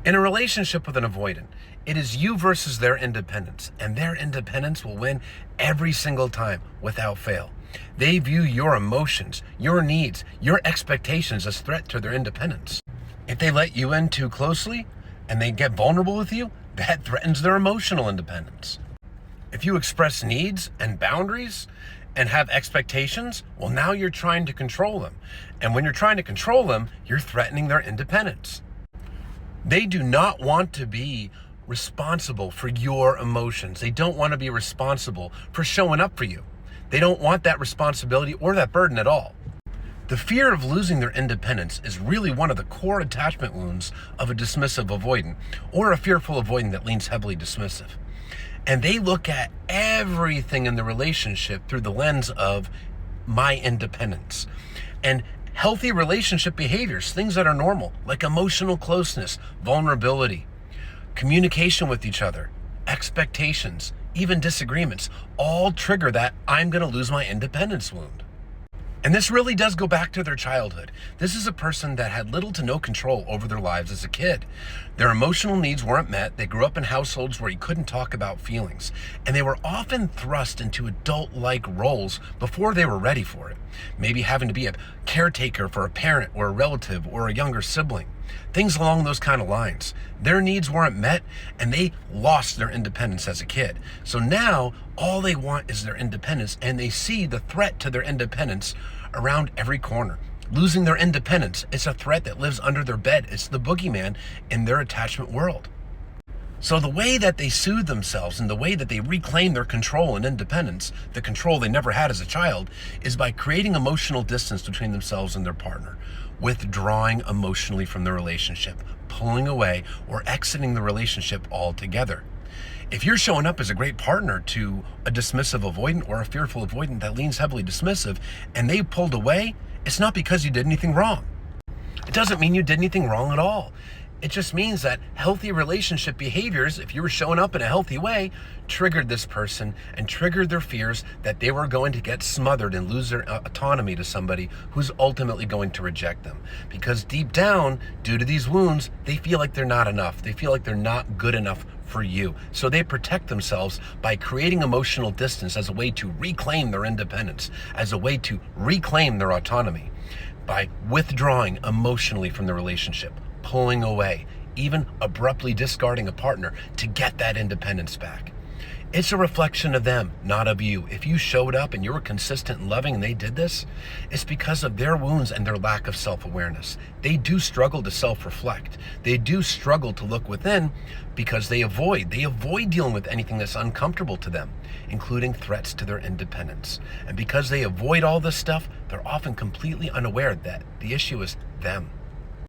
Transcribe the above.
In a relationship with an avoidant, it is you versus their independence, and their independence will win every single time without fail. They view your emotions, your needs, your expectations as threat to their independence. If they let you in too closely and they get vulnerable with you, that threatens their emotional independence. If you express needs and boundaries and have expectations, well, now you're trying to control them. And when you're trying to control them, you're threatening their independence. They do not want to be responsible for your emotions. They don't want to be responsible for showing up for you. They don't want that responsibility or that burden at all. The fear of losing their independence is really one of the core attachment wounds of a dismissive avoidant or a fearful avoidant that leans heavily dismissive. And they look at everything in the relationship through the lens of my independence. And healthy relationship behaviors, things that are normal, like emotional closeness, vulnerability, communication with each other, expectations, even disagreements, all trigger that I'm going to lose my independence wound. And this really does go back to their childhood. This is a person that had little to no control over their lives as a kid. Their emotional needs weren't met. They grew up in households where you couldn't talk about feelings. And they were often thrust into adult-like roles before they were ready for it. Maybe having to be a caretaker for a parent or a relative or a younger sibling. Things along those kind of lines. Their needs weren't met and they lost their independence as a kid. So now all they want is their independence, and they see the threat to their independence around every corner. Losing their independence, it's a threat that lives under their bed. It's the boogeyman in their attachment world. So the way that they soothe themselves and the way that they reclaim their control and independence, the control they never had as a child, is by creating emotional distance between themselves and their partner, withdrawing emotionally from the relationship, pulling away, or exiting the relationship altogether. If you're showing up as a great partner to a dismissive avoidant or a fearful avoidant that leans heavily dismissive and they pulled away, it's not because you did anything wrong. It doesn't mean you did anything wrong at all. It just means that healthy relationship behaviors, if you were showing up in a healthy way, triggered this person and triggered their fears that they were going to get smothered and lose their autonomy to somebody who's ultimately going to reject them. Because deep down, due to these wounds, they feel like they're not enough. They feel like they're not good enough for you. So they protect themselves by creating emotional distance as a way to reclaim their independence, as a way to reclaim their autonomy, by withdrawing emotionally from the relationship, pulling away, even abruptly discarding a partner to get that independence back. It's a reflection of them, not of you. If you showed up and you were consistent and loving and they did this, it's because of their wounds and their lack of self-awareness. They do struggle to self-reflect. They do struggle to look within because they avoid dealing with anything that's uncomfortable to them, including threats to their independence. And because they avoid all this stuff, they're often completely unaware that the issue is them.